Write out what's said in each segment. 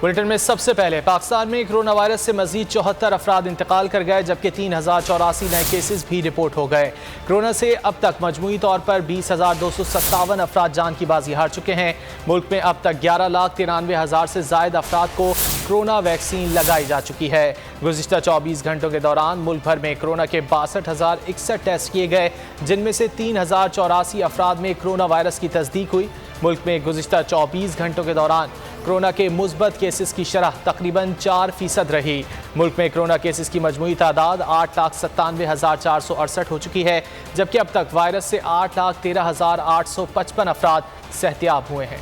Bulletin में सबसे पहले पाकिस्तान में कोरोना वायरस से मजीद 74 अफराद इंतकाल कर गए, जबकि 3084 नए केसेस भी रिपोर्ट हो गए। कोरोना से अब तक मजमूई तौर पर 20,257 अफराद जान की बाजी हार चुके हैं। मुल्क में अब तक 11,93,000 से ज्यादा अफराद को कोरोना वैक्सीन लगाई जा चुकी है। गुज़िश्ता 24 घंटों के दौरान मुल्क भर में कोरोना के 62,061 टेस्ट किए गए, जिनमें से 3,084 अफराद में कोरोना वायरस की तस्दीक हुई। मुल्क में गुज़िश्ता 24 घंटों के दौरान कोरोना के मुस्बत केसेस की शरह तकरीबन 4% रही। मुल्क में कोरोना केसेस की मजमूई तादाद 8,97,468 हो चुकी है, जबकि अब तक वायरस से 8,13,855 अफराद सेहतियाब हुए हैं।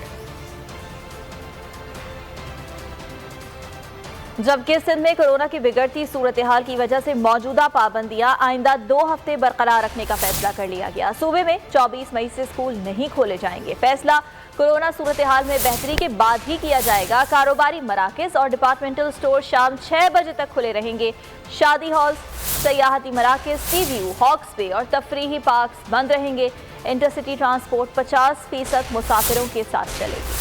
जबकि सिंध में कोरोना की बिगड़ती सूरत हाल की वजह से मौजूदा पाबंदियां आइंदा 2 हफ्ते बरकरार रखने का फैसला कर लिया गया। सूबे में 24 मई से स्कूल नहीं खोले जाएंगे। फैसला कोरोना सूरत हाल में बेहतरी के बाद ही किया जाएगा। कारोबारी मराकज और डिपार्टमेंटल स्टोर शाम 6 बजे तक खुले रहेंगे। शादी हॉल, सयाहती मराकज, सी व्यू, हॉक्स पे और तफरीही पार्क बंद रहेंगे। इंटरसिटी ट्रांसपोर्ट 50% मुसाफिरों के साथ चलेगी।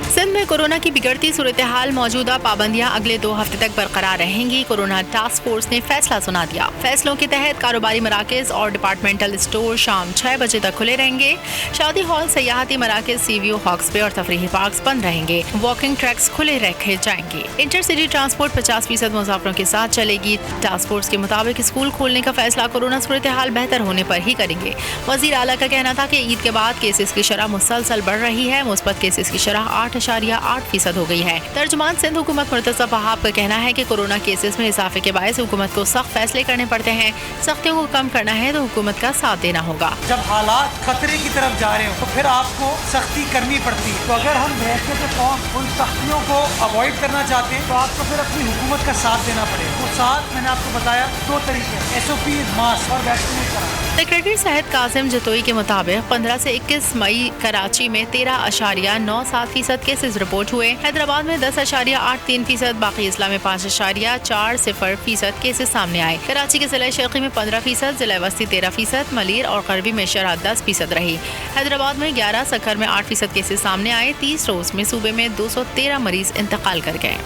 सिंध में कोरोना की बिगड़ती सूरत हाल, मौजूदा पाबंदियां अगले 2 हफ्ते तक बरकरार रहेंगी। कोरोना टास्क फोर्स ने फैसला सुना दिया। फैसलों के तहत कारोबारी मराकज और डिपार्टमेंटल स्टोर शाम 6 बजे तक खुले रहेंगे। शादी हॉल, सयाहती मराकज, सी व्यू, हॉक्स पे और तफरीही पार्क बंद रहेंगे। वॉकिंग ट्रैक्स खुले रखे जाएंगे। इंटरसिटी ट्रांसपोर्ट 50% मुसाफिरों के साथ चलेगी। टास्क फोर्स के मुताबिक स्कूल खोलने का फैसला कोरोना सूरत हाल बेहतर होने पर ही करेंगे। वजीर आला का कहना था कि ईद के बाद केसेस की शरह मुसलसल बढ़ रही है। मुस्बत केसेस की शरह 8.8% हो गई है। तर्जुमान सिंध हुकूमत मुर्तज़ा वहाब का कहना है कि कोरोना केसेस में इजाफे के बायस हुकूमत को सख्त फैसले करने पड़ते हैं। सख्तियों को कम करना है तो हुकूमत का साथ देना होगा। जब हालात खतरे की तरफ जा रहे हो तो फिर आपको सख्ती करनी पड़ती है। तो अगर हम मौके पे पहुंच उन सख्तियों को अवॉइड करना चाहते हैं तो आपको फिर अपनी हुकूमत का साथ देना पड़ेगा। वो साथ मैंने आपको बताया 2 तरीके, SOP, मास्क और वैक्सीनेट कराना। सेक्रेटरी सेहत कासिम जतोई के मुताबिक 15 से 21 मई कराची में 13.97% केसेस रिपोर्ट हुए। हैदराबाद में 10.83%, बाकी इस्लाम में 5.40% केसेस सामने आए। कराची के जिला शेखी में 15%, जिला वस्ती 13%, मलीर और करबी में शरह 10% रही। हैदराबाद में 11, सखर में 8% केसेस सामने आए। 30 रोज में सूबे में 213 मरीज इंतकाल कर गए।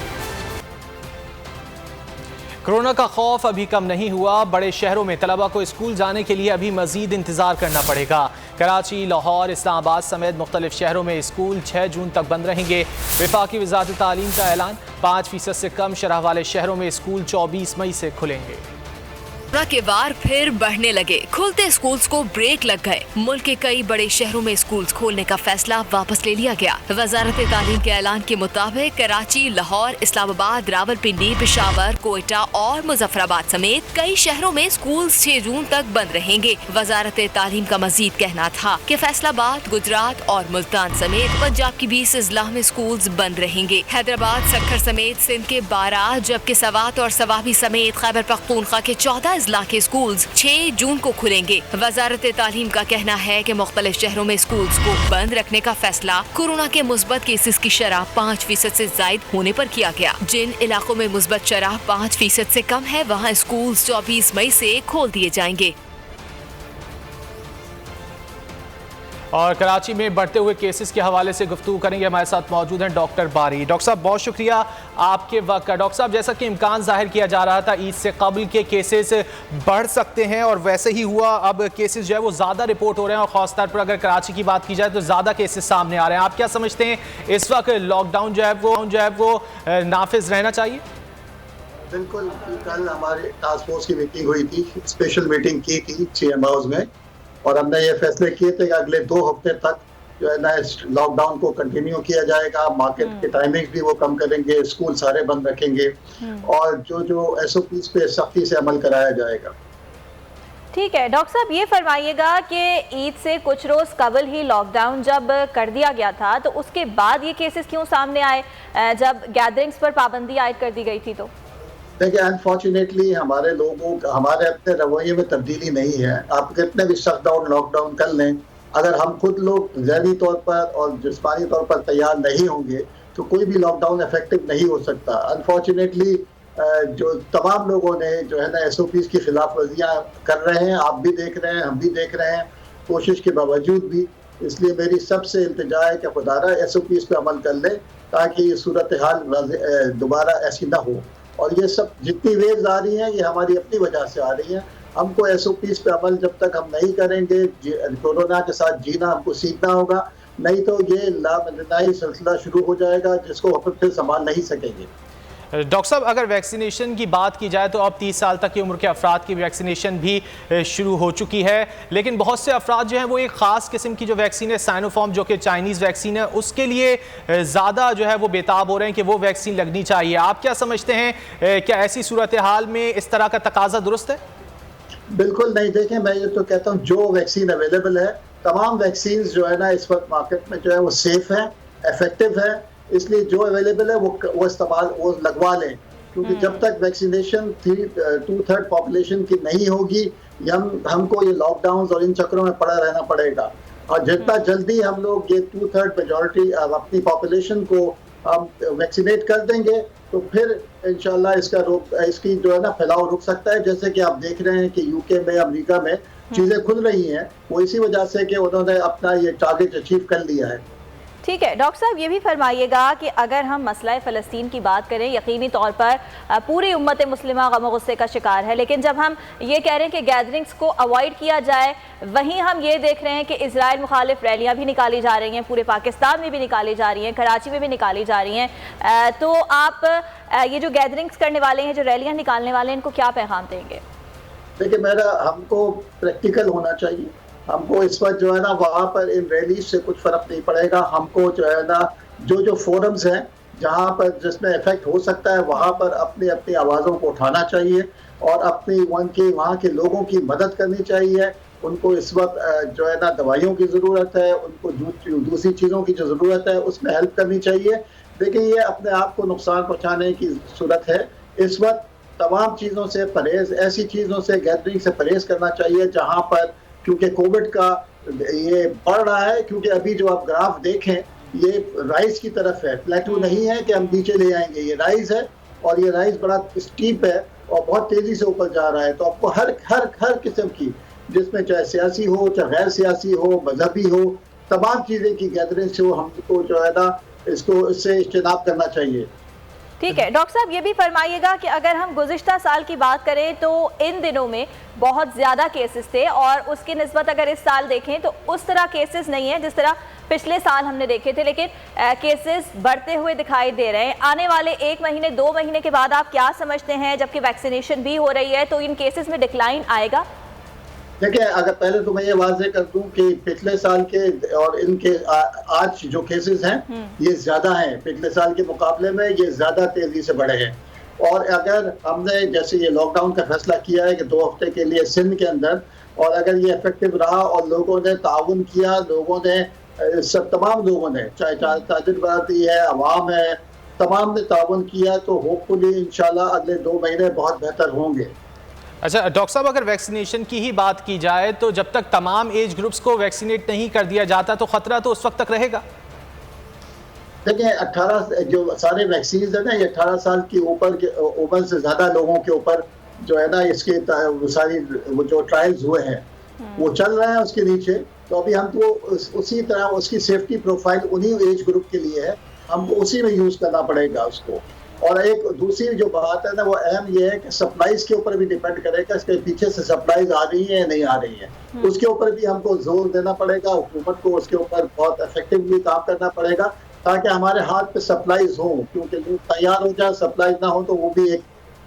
कोरोना का खौफ अभी कम नहीं हुआ। बड़े शहरों में तलबा को स्कूल जाने के लिए अभी मजीद इंतजार करना पड़ेगा। कराची, लाहौर, इस्लामाबाद समेत मुख्तलिफ शहरों में स्कूल 6 जून तक बंद रहेंगे। वफाकी वज़ारत तालीम का ऐलान, 5% से कम शरह वाले शहरों में स्कूल 24 मई से खुलेंगे। कोरोना के वार फिर बढ़ने लगे। खुलते स्कूल्स को ब्रेक लग गए। मुल्क के कई बड़े शहरों में स्कूल्स खोलने का फैसला वापस ले लिया गया। वजारत तालीम के ऐलान के मुताबिक कराची, लाहौर, इस्लामाबाद, रावलपिंडी, पेशावर, कोयटा और मुजफ्फराबाद समेत कई शहरों में स्कूल्स 6 जून तक बंद रहेंगे। वजारत तालीम का मजीद कहना था कि फैसलाबाद, गुजरात और मुल्तान समेत पंजाब की 20 अजला में स्कूल्स बंद रहेंगे। हैदराबाद, सक्खर समेत सिंध के 12, जबकि सवात और सवाबी समेत खैबर पख्तूनख्वा के 14 अजला के स्कूल्स 6 जून को खुलेंगे। वजारत तालीम का कहना है कि मुख्तलिफ शहरों में स्कूल्स को बंद रखने का फैसला कोरोना के मुस्बत केसेस की शरह 5% से जायद होने पर किया गया। जिन इलाकों में मुस्बत शरह 5% से कम है वहाँ स्कूल्स 24 मई से खोल दिए जाएंगे। और कराची में बढ़ते हुए केसेस के हवाले से गुफ्तगू करेंगे। हमारे साथ मौजूद हैं डॉक्टर बारी। डॉक्टर साहब, बहुत शुक्रिया आपके वक्त का। डॉक्टर साहब, जैसा कि इम्कान जाहिर किया जा रहा था ईद से कबल के केसेस बढ़ सकते हैं और वैसे ही हुआ। अब केसेस जो है वो ज़्यादा रिपोर्ट हो रहे हैं और ख़ासतौर पर अगर कराची की बात की जाए तो ज़्यादा केसेस सामने आ रहे हैं। आप क्या समझते हैं, इस वक्त लॉकडाउन जो है वो नाफिज रहना चाहिए? बिल्कुल। कल हमारे टास्क फोर्स की मीटिंग हुई थी, स्पेशल मीटिंग की थी CM हाउस में, और हमने ये फैसले किए थे कि अगले 2 हफ्ते तक जो है ना लॉकडाउन को कंटिन्यू किया जाएगा। मार्केट के टाइमिंग्स भी वो कम करेंगे, स्कूल सारे बंद रखेंगे और जो SOPs पे सख्ती से अमल कराया जाएगा। ठीक है डॉक्टर साहब, ये फरमाइएगा कि ईद से कुछ रोज कबल ही लॉकडाउन जब कर दिया गया था तो उसके बाद ये केसेस क्यों सामने आए, जब गैदरिंग्स पर पाबंदी आयद कर दी गई थी? तो देखिए, अनफॉर्चुनेटली हमारे अपने रवैये में तब्दीली नहीं है। आप कितने भी शटडाउन, लॉकडाउन कर लें, अगर हम खुद लोग ज़हनी तौर पर और जिस्मानी तौर पर तैयार नहीं होंगे तो कोई भी लॉकडाउन इफेक्टिव नहीं हो सकता। अनफॉर्चुनेटली जो तमाम लोगों ने जो है ना SOPs की खिलाफ वर्जियाँ कर रहे हैं, आप भी देख रहे हैं, हम भी देख रहे हैं, कोशिश के बावजूद भी। इसलिए मेरी सबसे इल्तिजा है कि खुदारा SOPs पे अमल कर लें ताकि ये सूरत हाल दोबारा ऐसी ना हो। और ये सब जितनी वेव्स आ रही हैं ये हमारी अपनी वजह से आ रही हैं। हमको SOPs पे अमल जब तक हम नहीं करेंगे, कोरोना के साथ जीना हमको सीखना होगा, नहीं तो ये लामनदाई सिलसिला शुरू हो जाएगा जिसको हम फिर संभाल नहीं सकेंगे। डॉक्टर साहब, अगर वैक्सीनेशन की बात की जाए तो अब 30 साल तक की उम्र के अफराद की वैक्सीनेशन भी शुरू हो चुकी है, लेकिन बहुत से अफराद जो हैं वो एक ख़ास किस्म की जो वैक्सीन है साइनोफार्म, जो कि चाइनीज़ वैक्सीन है, उसके लिए ज़्यादा जो है वो बेताब हो रहे हैं कि वो वैक्सीन लगनी चाहिए। आप क्या समझते हैं, क्या ऐसी सूरत हाल में इस तरह का तकाजा दुरुस्त है? बिल्कुल नहीं। देखें, मैं ये तो कहता हूँ जो वैक्सीन अवेलेबल है, तमाम वैक्सीन जो है ना इस वक्त मार्केट में जो है वो सेफ है, इफेक्टिव है, इसलिए जो अवेलेबल है वो इस्तेमाल वो लगवा लें, क्योंकि जब तक वैक्सीनेशन 2/3 पॉपुलेशन की नहीं होगी हमको ये लॉकडाउन और इन चक्रों में पड़ा रहना पड़ेगा। और जितना जल्दी हम लोग ये 2/3 मेजॉरिटी अपनी पॉपुलेशन को हम वैक्सीनेट कर देंगे तो फिर इंशाल्लाह इसकी जो है ना फैलाव रुक सकता है। जैसे कि आप देख रहे हैं कि यूके में, अमेरिका में चीजें खुल रही हैं, वो इसी वजह से कि उन्होंने अपना ये टारगेट अचीव कर लिया है। ठीक है डॉक्टर साहब, ये भी फरमाइएगा कि अगर हम मसला फ़लस्तीन की बात करें, यकीनी तौर पर पूरी उम्मत मुस्लिमा गम गुस्से का शिकार है, लेकिन जब हम ये कह रहे हैं कि गैदरिंग्स को अवॉइड किया जाए, वहीं हम ये देख रहे हैं कि इजराइल मुखालिफ रैलियाँ भी निकाली जा रही हैं, पूरे पाकिस्तान में भी निकाली जा रही हैं, कराची में भी निकाली जा रही हैं, तो आप ये जो गैदरिंग्स करने वाले हैं, जो रैलियाँ निकालने वाले हैं, इनको क्या पैगाम देंगे? देखिए, हमको प्रैक्टिकल होना चाहिए। हमको इस वक्त जो है ना वहाँ पर इन रैलीज से कुछ फर्क नहीं पड़ेगा। हमको जो है ना जो फोरम्स हैं जहाँ पर जिसमें इफेक्ट हो सकता है वहाँ पर अपनी अपनी आवाज़ों को उठाना चाहिए और अपनी वहाँ के लोगों की मदद करनी चाहिए। उनको इस वक्त जो है ना दवाइयों की ज़रूरत है, उनको दूसरी चीज़ों की जो ज़रूरत है उसमें हेल्प करनी चाहिए। लेकिन ये अपने आप को नुकसान पहुँचाने की सूरत है। इस वक्त तमाम चीज़ों से परहेज, ऐसी चीज़ों से गैदरिंग से परहेज करना चाहिए जहाँ पर, क्योंकि कोविड का ये बढ़ रहा है, क्योंकि अभी जो आप ग्राफ देखें ये राइज की तरफ है, प्लेटू नहीं है कि हम नीचे ले आएंगे, ये राइज है और ये राइज बड़ा स्टीप है और बहुत तेजी से ऊपर जा रहा है। तो आपको हर किस्म की, जिसमें चाहे सियासी हो चाहे गैर सियासी हो, मजहबी हो, तमाम चीज़ें की गैदरिंग से हमको जो है ना इससे इज्तनाब करना चाहिए। ठीक है डॉक्टर साहब, ये भी फरमाइएगा कि अगर हम गुज़िश्ता साल की बात करें तो इन दिनों में बहुत ज़्यादा केसेस थे और उसकी निस्बत अगर इस साल देखें तो उस तरह केसेस नहीं है जिस तरह पिछले साल हमने देखे थे, लेकिन केसेस बढ़ते हुए दिखाई दे रहे हैं। आने वाले 1 महीने 2 महीने के बाद आप क्या समझते हैं, जबकि वैक्सीनेशन भी हो रही है, तो इन केसेस में डिक्लाइन आएगा? देखिए, अगर पहले तो मैं ये वाज़ेह कर दूं कि पिछले साल के और इनके आज जो केसेस हैं ये ज्यादा हैं, पिछले साल के मुकाबले में ये ज्यादा तेजी से बढ़े हैं। और अगर हमने जैसे ये लॉकडाउन का फैसला किया है कि 2 हफ्ते के लिए सिंध के अंदर, और अगर ये इफेक्टिव रहा और लोगों ने ताउन किया, तमाम लोगों ने, चाहे ताजिर बरादरी है, अवाम है, तमाम ने ताउन किया, तो होपफुली इंशाल्लाह अगले 2 महीने बहुत बेहतर होंगे। अच्छा डॉक्टर साहब, अगर वैक्सीनेशन की ही बात की जाए तो जब तक तमाम एज ग्रुप्स को वैक्सीनेट नहीं कर दिया जाता तो खतरा तो उस वक्त तक रहेगा। देखिए, 18 जो सारे वैक्सीन है ना, ये 18 साल की उम्र से ज्यादा लोगों के ऊपर जो है ना इसके सारी जो ट्रायल्स हुए हैं वो चल रहे हैं उसके नीचे। तो अभी हमको उसी तरह उसकी सेफ्टी प्रोफाइल उन्हीं एज ग्रुप के लिए है, हमको उसी में यूज करना पड़ेगा उसको। और एक दूसरी जो बात है ना वो अहम ये है कि सप्लाईज के ऊपर भी डिपेंड करेगा, इसके पीछे से सप्लाईज आ रही है या नहीं आ रही है, उसके ऊपर भी हमको जोर देना पड़ेगा, हुकूमत को उसके ऊपर बहुत इफेक्टिवली काम करना पड़ेगा ताकि हमारे हाथ पे सप्लाईज हो, क्योंकि लोग तैयार हो जाए, सप्लाईज ना हो तो वो भी एक